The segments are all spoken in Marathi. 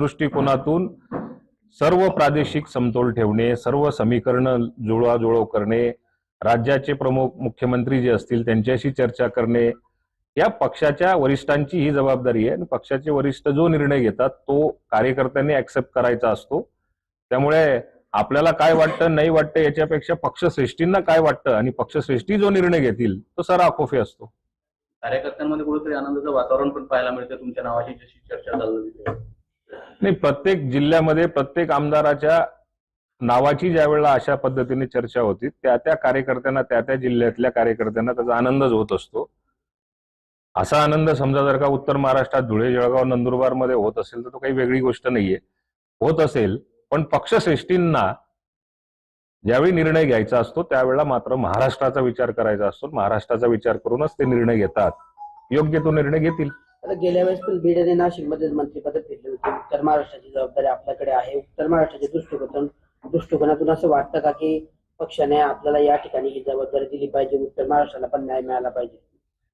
दृष्टिकोनातून सर्व प्रादेशिक समतोल ठेवणे, सर्व समीकरण जुळवाजुळव करणे, राज्याचे प्रमुख मुख्यमंत्री जे असतील त्यांच्याशी चर्चा करणे, या पक्षाच्या वरिष्ठांची ही जबाबदारी आहे. आणि पक्षाचे वरिष्ठ जो निर्णय घेतात तो कार्यकर्त्यांनी ऍक्सेप्ट करायचा असतो. त्यामुळे आपल्याला काय वाटतं नाही वाटतं याच्यापेक्षा पक्षश्रेष्ठींना काय वाटतं आणि पक्षश्रेष्ठी जो निर्णय घेतील तो सराखोफी असतो. कार्यकर्त्यांमध्ये कुठेतरी आनंदाचं वातावरण पण पाहायला मिळतं तुमच्या नावाची जशी चर्चा चालू. नाही, प्रत्येक जिल्ह्यामध्ये प्रत्येक आमदाराच्या नावाची ज्या वेळेला अशा पद्धतीने चर्चा होती त्या त्या कार्यकर्त्यांना, त्या त्या जिल्ह्यातल्या कार्यकर्त्यांना त्याचा आनंदच होत असतो. असा आनंद समजा जर का उत्तर महाराष्ट्रात धुळे, जळगाव, नंदुरबार मध्ये होत असेल तर तो काही वेगळी गोष्ट नाहीये. होत असेल, पण पक्षश्रेष्ठींना ज्यावेळी निर्णय घ्यायचा असतो त्यावेळेला मात्र महाराष्ट्राचा विचार करायचा असतो. महाराष्ट्राचा विचार करूनच ते निर्णय घेतात. योग्य तो निर्णय घेतील. गेल्या वेळेस पण बीड आणि नाशिकमध्ये मंत्रिपद फिरले होते. उत्तर महाराष्ट्राची जबाबदारी आपल्याकडे आहे. उत्तर महाराष्ट्राच्या दृष्टिकोनातून असं वाटतं का की पक्षाने आपल्याला या ठिकाणी ही जबाबदारी दिली पाहिजे, उत्तर महाराष्ट्राला पण न्याय मिळाला पाहिजे?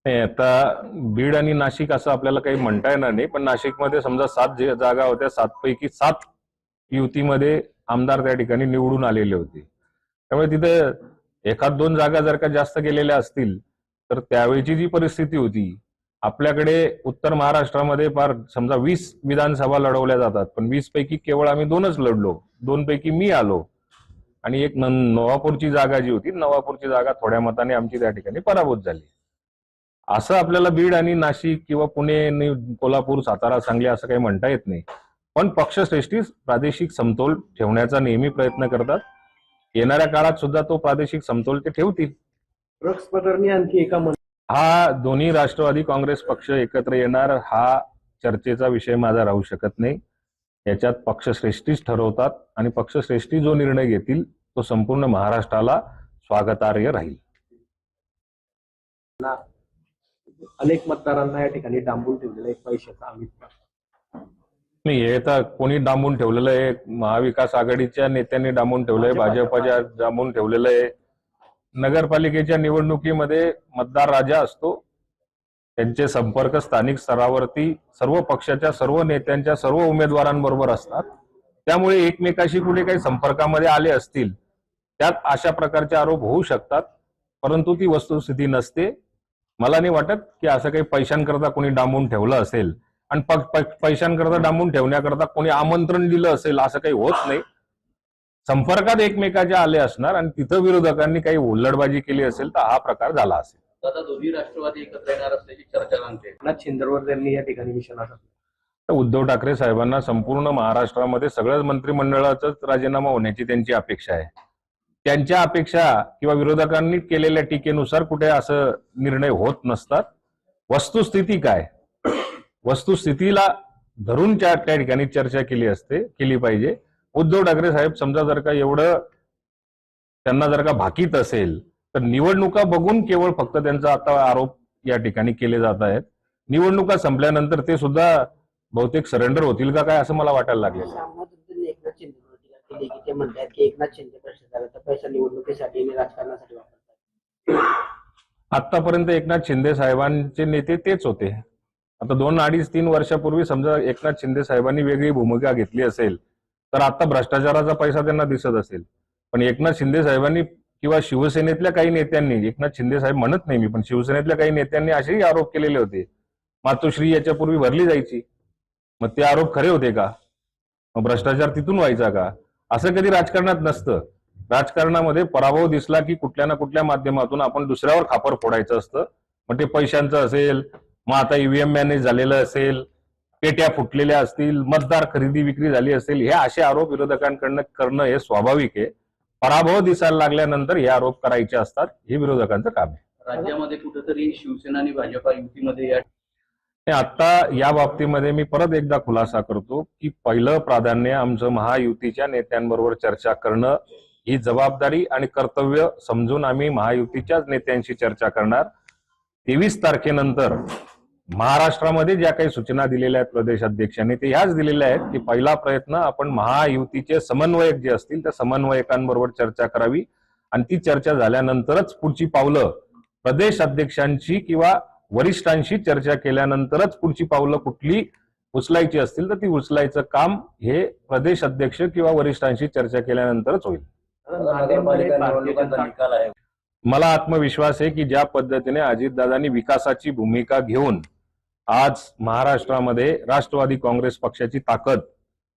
नाही, आता बीड आणि नाशिक असं आपल्याला काही म्हणता येणार नाही, पण नाशिकमध्ये समजा 7 जागा होत्या, 7 पैकी 7 युतीमध्ये आमदार त्या ठिकाणी निवडून आलेले होते. त्यामुळे तिथे 1-2 जागा जर का जास्त गेलेल्या असतील तर त्यावेळीची जी परिस्थिती होती, आपल्याकडे उत्तर महाराष्ट्रामध्ये फार समजा 20 विधानसभा लढवल्या जातात, पण 20 पैकी केवळ आम्ही 2च लढलो, 2 पैकी मी आलो आणि एक नवापूरची जागा जी होती, नवापूरची जागा थोड्या मताने आमची त्या ठिकाणी पराभूत झाली. असं आपल्याला बीड आणि नाशिक किंवा पुणे, कोल्हापूर, सातारा, सांगली असं काही म्हणता येत नाही. पण पक्षश्रेष्ठी प्रादेशिक समतोल ठेवण्याचा नेहमी प्रयत्न करतात. येणाऱ्या काळात सुद्धा तो प्रादेशिक समतोल ते ठेवतील. ड्रग्स प्रकरणी आणखी एका हा दोन्ही राष्ट्रवादी काँग्रेस पक्ष एकत्र येणार हा चर्चेचा विषय माझा राहू शकत नाही. याच्यात पक्षश्रेष्ठीच ठरवतात आणि पक्षश्रेष्ठी जो निर्णय घेतील तो संपूर्ण महाराष्ट्राला स्वागतार्ह राहील. अनेक मतदारांना या ठिकाणी डांबून ठेवलेला एक पैशाचा अमित नाही, हे तर कोणी डांबून ठेवलेलं आहे? महाविकास आघाडीच्या नेत्यांनी डांबून ठेवलंय, भाजपच्या डांबून ठेवलेलं आहे. नगरपालिकेच्या निवडणुकीमध्ये मतदार राजा असतो. त्यांचे संपर्क स्थानिक स्तरावरती सर्व पक्षाच्या, सर्व नेत्यांच्या, सर्व उमेदवारांबरोबर असतात. त्यामुळे एकमेकाशी कुठे काही संपर्कामध्ये आले असतील त्यात अशा प्रकारचे आरोप होऊ शकतात, परंतु ती वस्तुस्थिती नसते. मला नाही वाटत की असं काही पैशांकरता कोणी डांबून ठेवलं असेल आणि पैशांकरता डांबून ठेवण्याकरता कोणी आमंत्रण दिलं असेल असं काही होत नाही. संपर्कात एकमेकाच्या आले असणार आणि तिथं विरोधकांनी काही हुल्लडबाजी केली असेल तर हा प्रकार झाला असेल. आता दोन्ही राष्ट्रवादी एकत्र येणार असल्याची चर्चा रंगते. एकनाथ शिंदेवर त्यांनी या ठिकाणी निशाणा साधला. उद्धव ठाकरे साहेबांना संपूर्ण महाराष्ट्रामध्ये सगळ्याच मंत्रिमंडळाचाच राजीनामा होण्याची त्यांची अपेक्षा आहे. त्यांच्या अपेक्षा किंवा विरोधकांनी केलेल्या टीकेनुसार कुठे असं निर्णय होत नसतात. वस्तुस्थिती काय, वस्तुस्थितीला धरून त्या ठिकाणी चर्चा केली पाहिजे. उद्धव ठाकरे साहेब समजा जर का एवढं त्यांना जर का भाकीत असेल तर निवडणुका बघून केवळ फक्त त्यांचा आता आरोप या ठिकाणी केले जात आहेत. निवडणुका संपल्यानंतर ते सुद्धा बहुतेक सरेंडर होतील का काय असं मला वाटायला लागलेलं आहे. एकनाथ शिंदे ते म्हणतात की एकनाथ शिंदे भ्रष्टाचाराचा पैसा निवडणुकीसाठी आणि राजकारणासाठी वापरतात. आतापर्यंत एकनाथ शिंदे साहेबांचे नेते तेच होते. आता 2-2.5-3 वर्षापूर्वी समजा एकनाथ शिंदे साहेबांनी वेगळी भूमिका घेतली असेल तर आता भ्रष्टाचाराचा पैसा त्यांना दिसत असेल. पण एकनाथ शिंदे साहेबांनी किंवा शिवसेनेतल्या काही नेत्यांनी, एकनाथ शिंदे साहेब म्हणत नाही मी, पण शिवसेनेतल्या काही नेत्यांनी असेही आरोप केलेले होते. मातोश्री याच्यापूर्वी भरली जायची, मग ते आरोप खरे होते का? मग भ्रष्टाचार तिथून व्हायचा का? असं कधी राजकारणात नसतं. राजकारणामध्ये पराभव दिसला की कुठल्या ना कुठल्या माध्यमातून आपण दुसऱ्यावर खापर फोडायचं असतं. मग ते पैशांचं असेल, मग आता ईव्हीएम मॅनेज झालेलं असेल, पेट्या फुटलेल्या असतील, मतदार खरेदी विक्री झाली असेल, हे असे आरोप विरोधकांकडनं करणं हे स्वाभाविक आहे. पराभव दिसायला लागल्यानंतर हे आरोप करायचे असतात, हे विरोधकांचं काम आहे. राज्यामध्ये कुठेतरी शिवसेना आणि भाजपा युतीमध्ये आता या बाबतीमध्ये मी परत एकदा खुलासा करतो की पहिलं प्राधान्य आमचं महायुतीच्या नेत्यांबरोबर चर्चा करणं, ही जबाबदारी आणि कर्तव्य समजून आम्ही महायुतीच्याच नेत्यांशी चर्चा करणार. 23 तारखेनंतर महाराष्ट्रामध्ये ज्या काही सूचना दिलेल्या आहेत प्रदेश अध्यक्षांनी ते ह्याच दिलेल्या आहेत की पहिला प्रयत्न आपण महायुतीचे समन्वयक जे असतील त्या समन्वयकांबरोबर चर्चा करावी आणि ती चर्चा झाल्यानंतरच पुढची पावलं प्रदेश अध्यक्षांची किंवा वरिष्ठांशी चर्चा केल्यानंतरच पुढची पावलं कुठली उचलायची असतील तर ती उचलायचं काम हे प्रदेश अध्यक्ष किंवा वरिष्ठांशी चर्चा केल्यानंतरच होईल. नांदेडमध्ये भारतीय जनता मला आत्मविश्वास आहे की ज्या पद्धतीने अजितदादांनी विकासाची भूमिका घेऊन आज महाराष्ट्रामध्ये राष्ट्रवादी काँग्रेस पक्षाची ताकद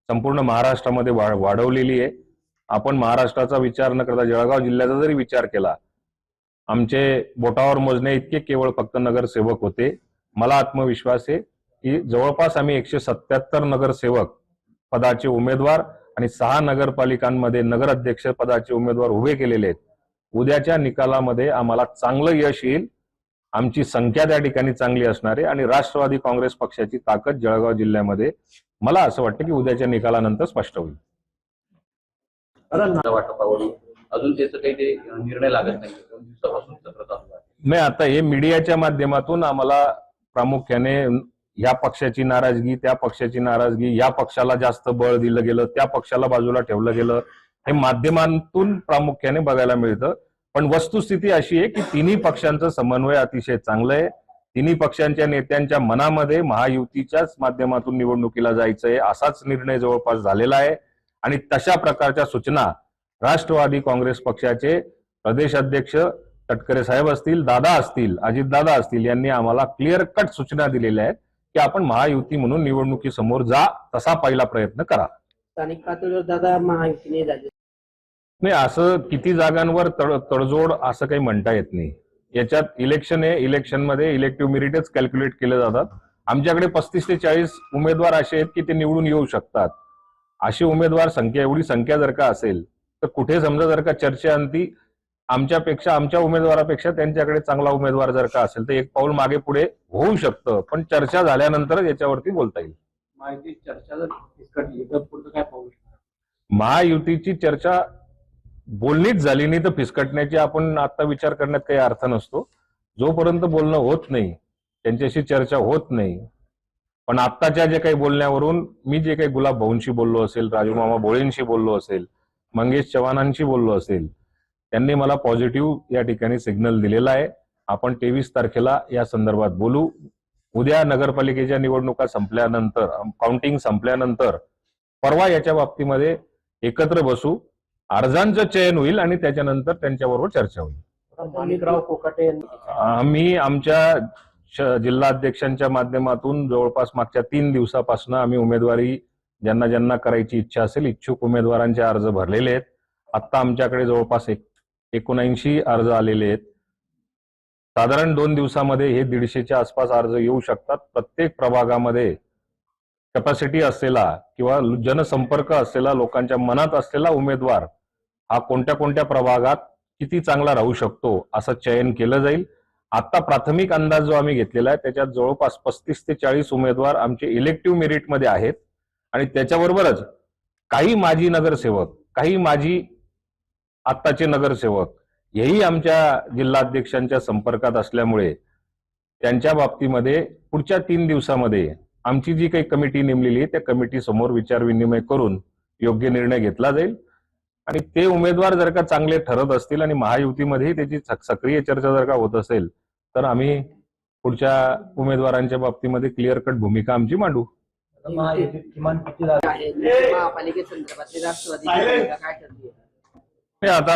संपूर्ण महाराष्ट्रामध्ये वाढवलेली आहे. आपण महाराष्ट्राचा विचार न करता जळगाव जिल्ह्याचा जरी विचार केला, आमचे बोटावर मोजणे इतके केवळ फक्त नगरसेवक होते. मला आत्मविश्वास आहे की जवळपास आम्ही 177 नगरसेवक पदाचे उमेदवार आणि 6 नगरपालिकांमध्ये नगराध्यक्ष पदाचे उमेदवार उभे केलेले आहेत. उद्याच्या निकालामध्ये आम्हाला चांगलं यश येईल. आमची संख्या त्या ठिकाणी चांगली असणार आहे आणि राष्ट्रवादी काँग्रेस पक्षाची ताकद जळगाव जिल्ह्यामध्ये मला असं वाटतं की उद्याच्या निकालानंतर स्पष्ट होईल. वाटपावरून अजून त्याचं काही ते निर्णय लागत नाही. 2 दिवसापासून सत्र चालू आहे. नाही, आता हे मीडियाच्या माध्यमातून आम्हाला प्रामुख्याने या पक्षाची नाराजगी, त्या पक्षाची नाराजगी, या पक्षाला जास्त बळ दिलं गेलं, त्या पक्षाला बाजूला ठेवलं गेलं, हे माध्यमांतून प्रामुख्याने बघायला मिळतं. पण वस्तुस्थिती अशी आहे की तिन्ही पक्षांचं समन्वय अतिशय चांगलं आहे. तिन्ही पक्षांच्या नेत्यांच्या मनामध्ये महायुतीच्याच माध्यमातून निवडणुकीला जायचंय असाच निर्णय जवळपास झालेला आहे आणि तशा प्रकारच्या सूचना राष्ट्रवादी काँग्रेस पक्षाचे प्रदेश अध्यक्ष तटकरे साहेब असतील, दादा असतील, अजितदादा असतील यांनी आम्हाला क्लिअर कट सूचना दिलेल्या आहेत की आपण महायुती म्हणून निवडणुकीसमोर जा, तसा पहिला प्रयत्न करा. स्थानिक पातळीवर दादा महायुतीने झाले नाही, असं किती जागांवर तडजोड असं काही म्हणता येत नाही. याच्यात इलेक्शन आहे, इलेक्शनमध्ये इलेक्टिव्ह मेरिटच कॅल्क्युलेट केले जातात. आमच्याकडे 35 ते 40 उमेदवार असे आहेत की ते निवडून येऊ शकतात. अशी उमेदवार संख्या, एवढी संख्या जर का असेल तर कुठे समजा जर का चर्चेअंती आमच्यापेक्षा, आमच्या उमेदवारापेक्षा त्यांच्याकडे चांगला उमेदवार जर का असेल तर एक पाऊल मागे पुढे होऊ शकतं. पण चर्चा झाल्यानंतरच याच्यावरती बोलता येईल. माहिती चर्चा जर फिसकटली तर पुढचं काय पाहू शकतो? महायुतीची चर्चा बोलणीच झाली नाही तर फिसकटण्याची आपण आता विचार करण्यात काही अर्थ नसतो. जोपर्यंत बोलणं होत नाही, त्यांच्याशी चर्चा होत नाही. पण आत्ताच्या जे काही बोलण्यावरून मी जे काही गुलाब भाऊंशी बोललो असेल, राजूमामा भोळेंशी बोललो असेल, मंगेश चव्हाणांशी बोललो असेल, त्यांनी मला पॉझिटिव्ह या ठिकाणी सिग्नल दिलेला आहे. आपण 23 तारखेला या संदर्भात बोलू. उद्या नगरपालिकेच्या निवडणुका संपल्यानंतर, काउंटिंग संपल्यानंतर परवा याच्या बाबतीमध्ये एकत्र बसू, अर्जांचं चयन होईल आणि त्याच्यानंतर त्यांच्याबरोबर चर्चा होईल. माणिकराव कोकाटे आम्ही आमच्या जिल्हाध्यक्षांच्या माध्यमातून जवळपास मागच्या 3 दिवसापासून आम्ही उमेदवारी ज्यांना ज्यांना करायची इच्छा असेल, इच्छुक उमेदवारांचे अर्ज भरलेले आहेत. आता आमच्याकडे जवळपास 79 अर्ज आलेले आहेत. साधारण 2 दिवसामध्ये हे 150च्या आसपास अर्ज येऊ शकतात. प्रत्येक प्रभागामध्ये कॅपॅसिटी असलेला किंवा जनसंपर्क असलेला, लोकांच्या मनात असलेला उमेदवार हा कोणत्या कोणत्या प्रभागात किती चांगला राहू शकतो असं चयन केलं जाईल. आता प्राथमिक अंदाज जो आम्ही घेतलेला आहे त्याच्यात जवळपास 35 ते 40 उमेदवार आमचे इलेक्टिव्ह मेरिटमध्ये आहेत आणि त्याच्याबरोबरच काही माजी नगरसेवक, काही माजी आत्ताचे नगरसेवक हेही आमच्या जिल्हाध्यक्षांच्या संपर्कात असल्यामुळे त्यांच्या बाबतीमध्ये पुढच्या 3 दिवसामध्ये आमची जी काही कमिटी नेमलेली आहे त्या कमिटी समोर विचार विनिमय करून योग्य निर्णय घेतला जाईल. आणि ते उमेदवार जर का चांगले ठरत असतील आणि महायुतीमध्ये त्याची सक्रिय चर्चा जर का होत असेल तर आम्ही पुढच्या उमेदवारांच्या बाबतीमध्ये क्लिअर कट भूमिका आमची मांडू. किमान किती जागा आहे महापालिकेसंदर्भातली राष्ट्रवादी काय ठरली? हे आता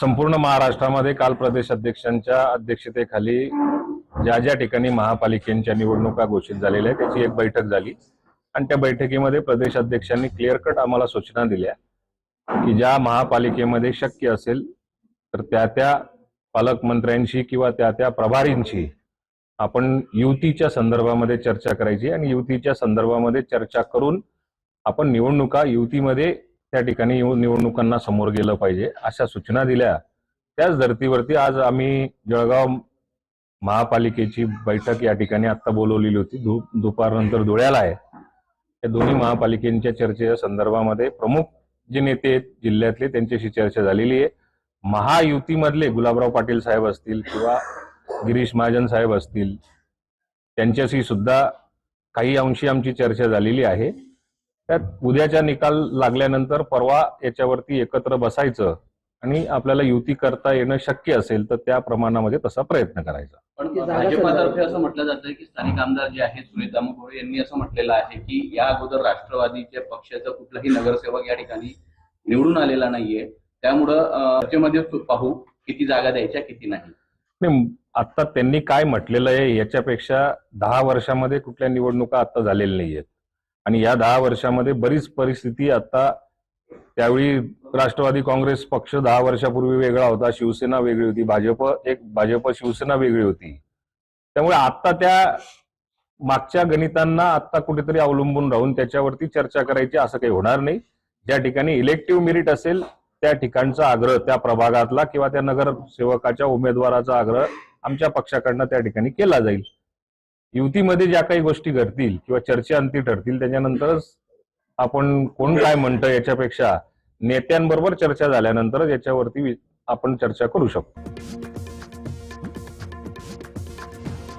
संपूर्ण महाराष्ट्रामध्ये काल प्रदेश अध्यक्षांच्या अध्यक्षतेखाली ज्या ज्या ठिकाणी महापालिकेच्या निवडणुका घोषित झालेल्या आहेत त्याची एक बैठक झाली आणि त्या बैठकीमध्ये प्रदेश अध्यक्षांनी क्लिअर कट आम्हाला सूचना दिल्या की ज्या महापालिकेमध्ये शक्य असेल तर त्या त्या पालकमंत्र्यांशी किंवा त्या त्या प्रभारींशी आपण युतीच्या संदर्भामध्ये चर्चा करायची आणि युतीच्या संदर्भामध्ये चर्चा करून आपण निवडणुका युतीमध्ये त्या ठिकाणी निवडणुकांना समोर गेलं पाहिजे अशा सूचना दिल्या. त्याच धर्तीवरती आज आम्ही जळगाव महापालिकेची बैठक या ठिकाणी आता बोलवलेली होती. दुपारनंतर धुळ्याला आहे. या दोन्ही महापालिकेच्या चर्चेच्या संदर्भामध्ये प्रमुख जे नेते आहेत जिल्ह्यातले त्यांच्याशी चर्चा झालेली आहे. महायुतीमधले गुलाबराव पाटील साहेब असतील किंवा गिरीश महाजन साहेब असतील त्यांच्याशी सुद्धा काही अंशी आमची चर्चा झालेली आहे. त्यात उद्याचा निकाल लागल्यानंतर परवा याच्यावरती एकत्र बसायचं आणि आपल्याला युती करता येणं शक्य असेल तर त्या प्रमाणामध्ये तसा प्रयत्न करायचा. पण ती जागा भाजपातर्फे संदर्भात- असं म्हटलं जातं की स्थानिक आमदार जे आहेत सुनील दामोदर यांनी असं म्हटलेलं आहे की या अगोदर राष्ट्रवादीच्या पक्षाचा कुठलाही नगरसेवक या ठिकाणी निवडून आलेला नाहीये, त्यामुळं चर्चेमध्ये पाहू किती जागा द्यायच्या किती नाही. नाही, आता त्यांनी काय म्हटलेलं आहे याच्यापेक्षा 10 वर्षामध्ये कुठल्या निवडणुका आता झालेल्या नाहीयेत आणि या 10 वर्षामध्ये बरीच परिस्थिती आता, त्यावेळी राष्ट्रवादी काँग्रेस पक्ष 10 वर्षापूर्वी वेगळा होता, शिवसेना वेगळी होती, भाजप शिवसेना वेगळी होती. त्यामुळे आता त्या मागच्या गणितांना आता कुठेतरी अवलंबून राहून त्याच्यावरती चर्चा करायची असं काही होणार नाही. ज्या ठिकाणी इलेक्टिव्ह मेरिट असेल त्या ठिकाणचा आग्रह त्या प्रभागातला किंवा त्या नगरसेवकाच्या उमेदवाराचा आग्रह आमच्या पक्षाकडनं त्या ठिकाणी केला जाईल. युतीमध्ये ज्या काही गोष्टी घडतील किंवा चर्चेअंती ठरतील त्याच्यानंतरच आपण कोण काय म्हणतं याच्यापेक्षा नेत्यांबरोबर चर्चा झाल्यानंतरच याच्यावरती आपण चर्चा करू शकतो.